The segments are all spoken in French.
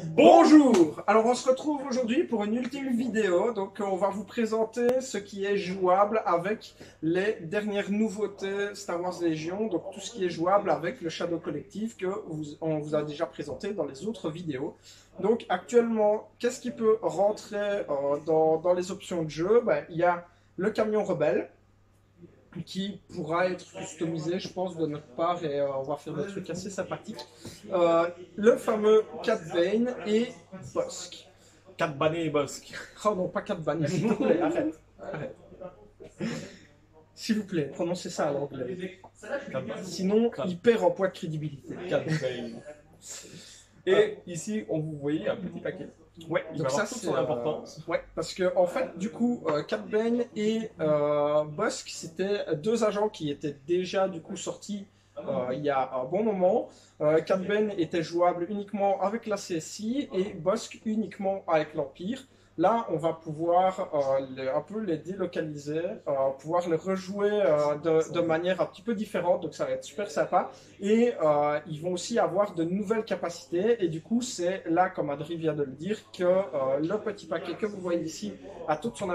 Bonjour! Alors on se retrouve aujourd'hui pour une ultime vidéo, donc on va vous présenter ce qui est jouable avec les dernières nouveautés Star Wars Légion, donc tout ce qui est jouable avec le Shadow Collective on vous a déjà présenté dans les autres vidéos. Donc actuellement, qu'est-ce qui peut rentrer dans les options de jeu? Il y a le camion rebelle, qui pourra être customisé, je pense, de notre part, et on va faire des trucs assez sympathiques. Le fameux Cat Bane et Bossk. Cat Bane et Bossk. Oh non, pas Cat Bane, s'il vous plaît, arrête. Arrête. S'il vous plaît, prononcez ça à l'anglais. Sinon, il perd en poids de crédibilité. Cat Bane. Et ici, vous voyez un petit paquet. Ouais, Il donc va ça avoir toute c'est son importance. ouais, parce que en fait, du coup, Cat Bane et Bossk, c'était deux agents qui étaient déjà du coup sortis il y a un bon moment. Cat Bane était jouable uniquement avec la CSI et Bossk uniquement avec l'Empire. Là, on va pouvoir un peu les délocaliser, pouvoir les rejouer de manière un petit peu différente, donc ça va être super sympa. Et ils vont aussi avoir de nouvelles capacités, et du coup, c'est là, comme Adri vient de le dire, que le petit paquet que vous voyez ici a toute son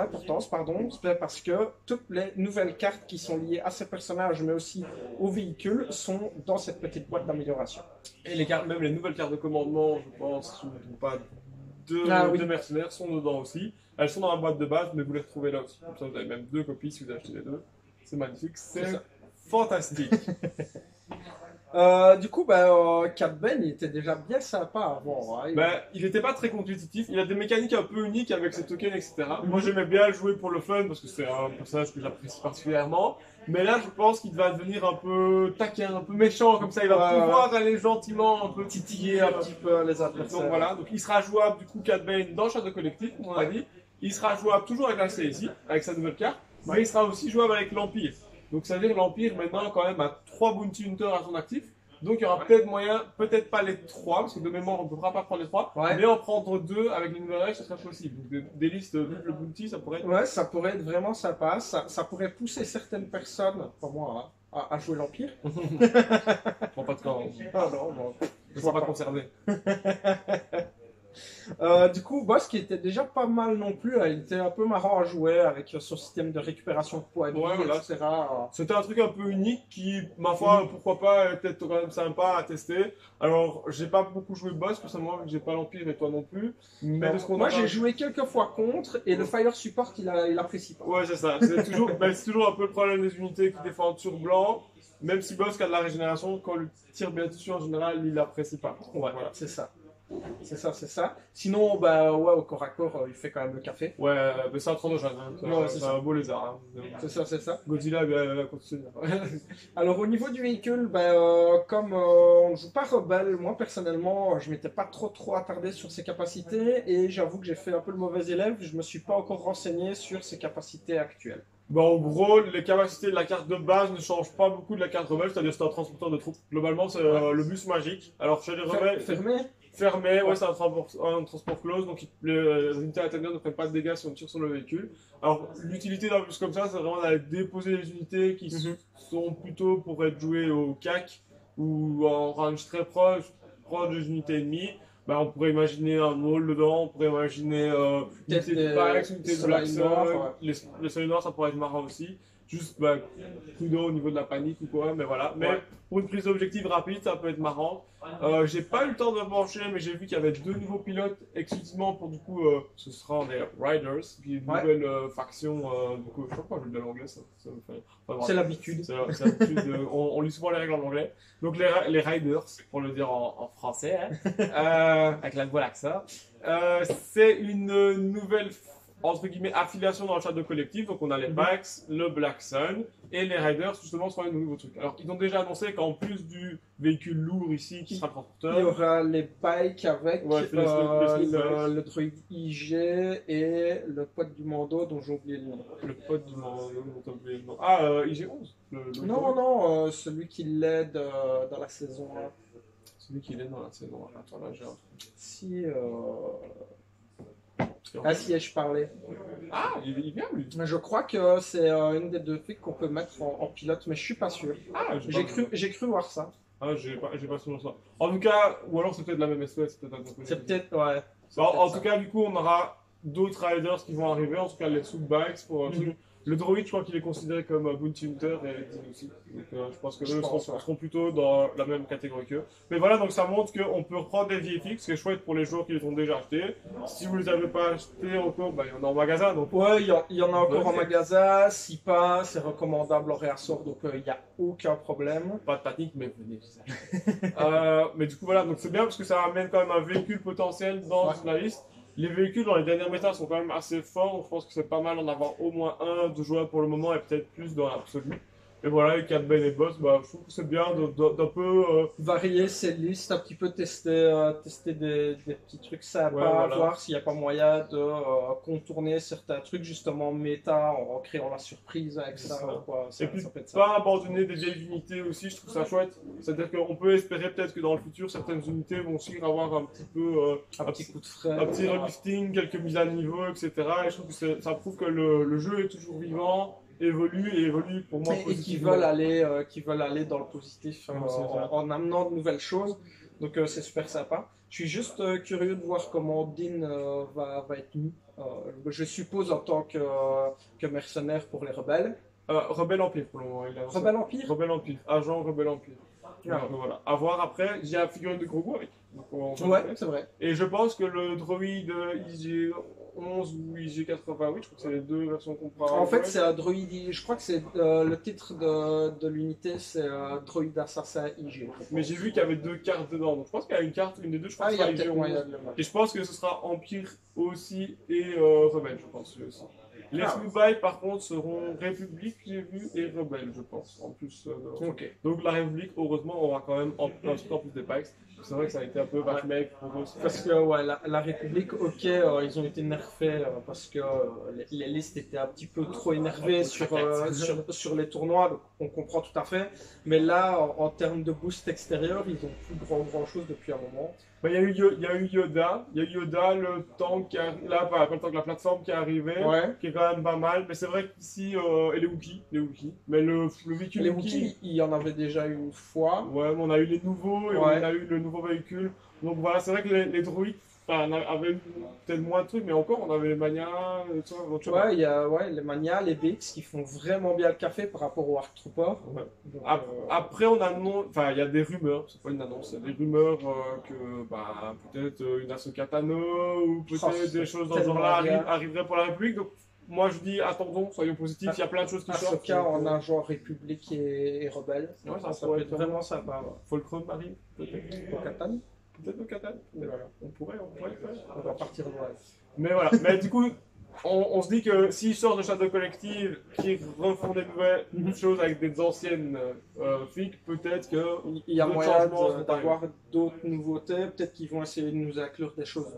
importance, pardon, c'est parce que toutes les nouvelles cartes qui sont liées à ces personnages, mais aussi aux véhicules, sont dans cette petite boîte d'amélioration. Et les cartes, même les nouvelles cartes de commandement, je pense, si je ne me trompe pas, Oui. de mercenaires sont dedans aussi. Elles sont dans la boîte de base, mais vous les retrouvez là aussi. Comme ça, vous avez même deux copies si vous achetez les deux. C'est magnifique, c'est fantastique. Du coup, Cat Bane, il était déjà bien sympa avant. Hein. Il n'était pas très compétitif. Il a des mécaniques un peu uniques avec ses tokens, etc. Moi, j'aimais bien le jouer pour le fun parce que c'est un personnage que j'apprécie particulièrement. Mais là, je pense qu'il va devenir un peu taquin, un peu méchant, comme ça. Il va pouvoir aller gentiment un peu titiller un petit peu les adversaires. Donc voilà, donc il sera jouable du coup Cat Bane dans Shadow Collective, comme on a dit. Il sera jouable toujours avec la CSI, avec sa nouvelle carte. Mais il sera aussi jouable avec l'Empire. Donc ça veut dire que l'Empire maintenant quand même a 3 Bounty Hunters à son actif. Donc il y aura peut-être moyen, peut-être pas les 3, parce que de mémoire on ne pourra pas prendre les 3, mais en prendre 2 avec les nouvelles règles, ce serait possible. Donc des listes, le Bounty, ça pourrait être... Ouais, ça pourrait être vraiment sympa. Ça pourrait pousser certaines personnes, pas moi, hein, à jouer l'Empire. Bon, pas de camp. Ah non, bon, Je ne suis pas concerné. Du coup, Boss qui était déjà pas mal non plus, il était un peu marrant à jouer avec son système de récupération de poids de vie, etc. C'était un truc un peu unique qui, ma foi, pourquoi pas, est peut-être quand même sympa à tester. Alors, j'ai pas beaucoup joué Boss, personnellement, vu que j'ai pas l'Empire et toi non plus. Mais de ce qu'on moi, j'ai joué quelques fois contre et le Fire Support, il apprécie pas. Ouais, c'est ça. C'est toujours, c'est toujours un peu le problème des unités qui défendent sur blanc. Même si Boss a de la régénération, quand on lui tire bien dessus en général, il apprécie pas. Ouais, voilà. C'est ça. C'est ça. Sinon, ouais, au corps à corps, il fait quand même le café. Ouais, mais c'est un Trandoshan, hein. C'est un beau lézard. Hein. C'est ça. Godzilla, bien continué. Alors, au niveau du véhicule, comme on ne joue pas Rebelle, moi personnellement, je m'étais pas trop attardé sur ses capacités et j'avoue que j'ai fait un peu le mauvais élève. Je me suis pas encore renseigné sur ses capacités actuelles. En gros, les capacités de la carte de base ne changent pas beaucoup de la carte rebelle, c'est-à-dire c'est un transporteur de troupes. Globalement, c'est le bus magique. Alors, chez les rebelles. Fermé, ouais, c'est un transport close, donc les unités à l'intérieur ne prennent pas de dégâts si on tire sur le véhicule. Alors, l'utilité d'un bus comme ça, c'est vraiment d'aller déposer les unités qui sont plutôt pour être jouées au CAC ou en range très proche des unités ennemies. On pourrait imaginer un wall dedans, on pourrait imaginer une unité de Pax, une unité de Black Sun. Les soleils noirs, ça pourrait être marrant aussi. Juste prudent au niveau de la panique ou quoi, mais voilà. Mais pour une prise d'objectif rapide, ça peut être marrant. J'ai pas eu le temps de me pencher, mais j'ai vu qu'il y avait 2 nouveaux pilotes exclusivement pour du coup, ce sera des Riders, qui est une nouvelle faction. Du coup, je sais pas pourquoi je le dis en anglais, ça me fait. Enfin, c'est l'habitude. C'est l'habitude. On lit souvent les règles en anglais. Donc les Riders, pour le dire en français, hein, avec la voix accent. C'est une nouvelle entre guillemets affiliation dans le Shadow Collective, donc on a les Pax, le Black Sun et les Riders justement seront un nouveau truc. Alors ils ont déjà annoncé qu'en plus du véhicule lourd ici qui sera transporteur, il y aura les bikes avec le droïde IG et le pote du Mando dont j'ai oublié le nom. Le pote du Mando dont j'ai oublié le nom. Ah, IG-11 Non, celui qui l'aide dans la saison 1. Celui qui l'aide dans la saison 1. Attends, là j'ai un truc. Si je parlais. Ah, il vient lui. Je crois que c'est une des deux filles qu'on peut mettre en pilote, mais je suis pas sûr. Ah, j'ai cru voir ça. Ah, j'ai pas souvenir de ça. En tout cas, ou alors c'est peut-être la même espèce, c'est peut-être un peu C'est peut-être, ouais. En tout cas, du coup, on aura d'autres riders qui vont arriver, en tout cas les sub-bikes pour un truc. Le droïde, je crois qu'il est considéré comme un Bounty Hunter et Dean aussi. Donc je pense que eux seront plutôt dans la même catégorie qu'eux. Mais voilà, donc ça montre qu'on peut reprendre des VFX, ce qui est chouette pour les joueurs qui les ont déjà achetés. Si vous les avez pas achetés encore, bah, il y en a en magasin. Donc... Ouais, il y en a encore en magasin. Si pas, c'est recommandable en réassort, donc il n'y a aucun problème. Pas de panique, mais venez. Mais du coup, voilà, donc c'est bien parce que ça amène quand même un véhicule potentiel dans la liste. Les véhicules dans les dernières méta sont quand même assez forts, donc je pense que c'est pas mal d'en avoir au moins un de joueurs pour le moment et peut-être plus dans l'absolu. Et voilà, les 4 Ben et Boss, bah, je trouve que c'est bien d'un peu... varier ces listes, un petit peu tester des petits trucs sympas, voir s'il n'y a pas moyen de contourner certains trucs, justement méta, en créant la surprise avec ça. Et puis, pas abandonner des vieilles unités aussi, je trouve ça chouette. C'est-à-dire qu'on peut espérer peut-être que dans le futur, certaines unités vont aussi avoir un petit peu... un petit coup de frein. Un petit relifting, quelques mises à niveau, etc. Et je trouve que ça prouve que le jeu est toujours vivant. Évolue pour moi et qui veulent aller dans le positif en amenant de nouvelles choses, donc c'est super sympa. Je suis juste curieux de voir comment Dean va être mis, je suppose en tant que mercenaire pour les rebelles. Rebelle Empire pour le moment. Rebelle Empire. Rebelle Empire, agent Rebelle Empire. Voilà. À voir après, j'ai la figurine de Grogu avec. Ouais, c'est vrai. Et je pense que le droïde IG-11 ou IG-88, je crois que c'est les deux versions qu'on prend. En fait, c'est un droïde, je crois que c'est le titre de l'unité, c'est droïde assassin IG. Mais j'ai vu qu'il y avait 2 cartes dedans, donc je pense qu'il y a une carte, une des deux, je pense que c'est IG-11. Et je pense que ce sera Empire aussi et Rebelle, je pense aussi. Les Snoopy, par contre, seront République, j'ai vu, et Rebelle, je pense, en plus. Donc la République, heureusement, aura quand même un truc en plus des packs. C'est vrai que ça a été un peu remake pour eux. Parce que la République, ils ont été nerfés parce que les listes étaient un petit peu trop énervées sur les tournois, donc on comprend tout à fait. Mais là, en termes de boost extérieur, ils ont plus grand chose depuis un moment. Il y a eu Yoda, le tank qui arrive, là, la plateforme qui est arrivée, qui est quand même pas mal. Mais c'est vrai qu'ici, et les Wookiees. Mais le véhicule. Les Wookiees, il y en avait déjà une fois. Ouais, mais on a eu les nouveaux et on a eu le nouveau véhicule. Donc voilà, c'est vrai que les droïdes avaient peut-être moins de trucs, mais encore, on avait les Manias, il y a les Manias, les BX qui font vraiment bien le café par rapport aux Arc Troopers. Ouais. Donc, après, il y a des rumeurs, c'est pas une annonce, il y a des rumeurs que peut-être une Ahsoka Tano ou peut-être des choses dans ce genre-là arriveraient pour la République. Donc, moi je dis attendons, soyons positifs, il y a plein de choses qui sortent. Ahsoka en agent République et rebelle. Ouais, ça peut être vraiment sympa. Fulcrum arrive, peut-être. Bo-Katan. Peut-être Bo-Katan. Voilà. On pourrait faire. On va partir de là. Mais voilà, mais du coup, on se dit que s'ils sortent de Shadow Collective, qui refont des nouvelles choses avec des anciennes figues, peut-être qu'il y a moyen d'avoir d'autres nouveautés. Peut-être qu'ils vont essayer de nous inclure des choses,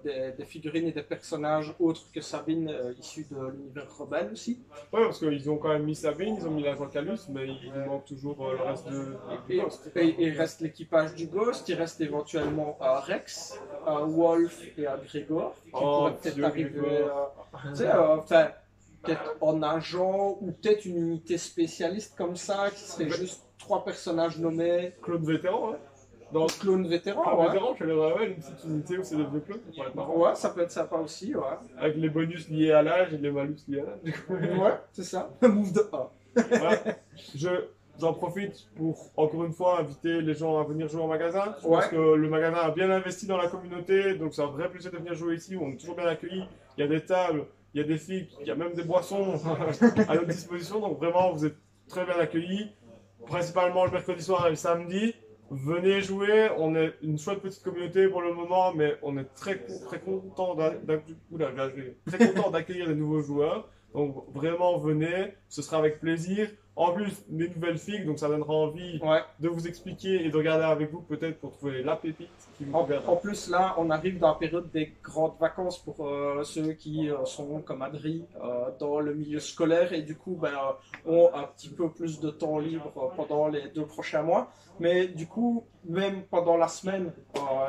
des figurines et des personnages autres que Sabine, issus de l'univers rebelle aussi. Ouais, parce qu'ils ont quand même mis Sabine, ils ont mis l'agent Calus, mais il manque toujours le reste du Ghost. Et il reste l'équipage du Ghost, il reste éventuellement Rex, Wolf et Gregor, qui pourraient peut-être arriver. Peut-être en agent ou peut-être une unité spécialiste comme ça qui serait juste 3 personnages nommés. Clone vétéran, Clone vétéran, vétéran, je le une petite unité où c'est des vieux clones. Ouais, ça peut être sympa aussi, Avec les bonus liés à l'âge et les malus liés à l'âge. Ouais, c'est ça. Move de A. J'en profite pour, encore une fois, inviter les gens à venir jouer en magasin. Je pense que le magasin a bien investi dans la communauté, donc c'est un vrai plaisir de venir jouer ici, où on est toujours bien accueillis. Il y a des tables, il y a des filles, il y a même des boissons à notre disposition, donc vraiment, vous êtes très bien accueillis. Principalement le mercredi soir et le samedi. Venez jouer, on est une chouette petite communauté pour le moment, mais on est très content d'accueillir des nouveaux joueurs. Donc vraiment venez, ce sera avec plaisir. En plus, des nouvelles figues, donc ça donnera envie de vous expliquer et de regarder avec vous peut-être pour trouver la pépite. En plus, là, on arrive dans la période des grandes vacances pour ceux qui sont comme Adri dans le milieu scolaire et du coup ont un petit peu plus de temps libre pendant les 2 prochains mois. Mais du coup, même pendant la semaine,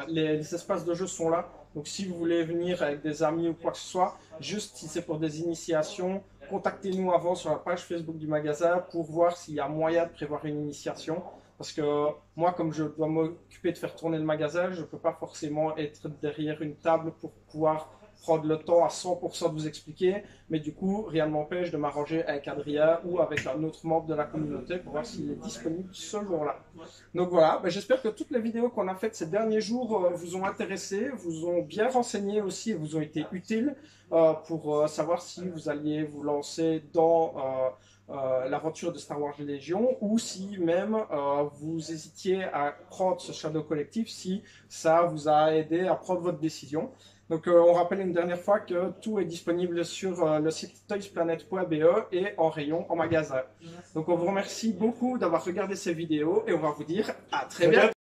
les espaces de jeu sont là. Donc si vous voulez venir avec des amis ou quoi que ce soit, juste si c'est pour des initiations, contactez-nous avant sur la page Facebook du magasin pour voir s'il y a moyen de prévoir une initiation. parce que moi, comme je dois m'occuper de faire tourner le magasin, je ne peux pas forcément être derrière une table pour pouvoir prendre le temps à 100% de vous expliquer, mais du coup, rien ne m'empêche de m'arranger avec Adrien ou avec un autre membre de la communauté pour voir s'il est disponible ce jour-là. Donc voilà, j'espère que toutes les vidéos qu'on a faites ces derniers jours vous ont intéressé, vous ont bien renseigné aussi et vous ont été utiles pour savoir si vous alliez vous lancer dans l'aventure de Star Wars Légion, ou si même vous hésitiez à prendre ce Shadow Collective, si ça vous a aidé à prendre votre décision. Donc on rappelle une dernière fois que tout est disponible sur le site toysplanet.be et en rayon en magasin. Donc on vous remercie beaucoup d'avoir regardé ces vidéos et on va vous dire à très bientôt.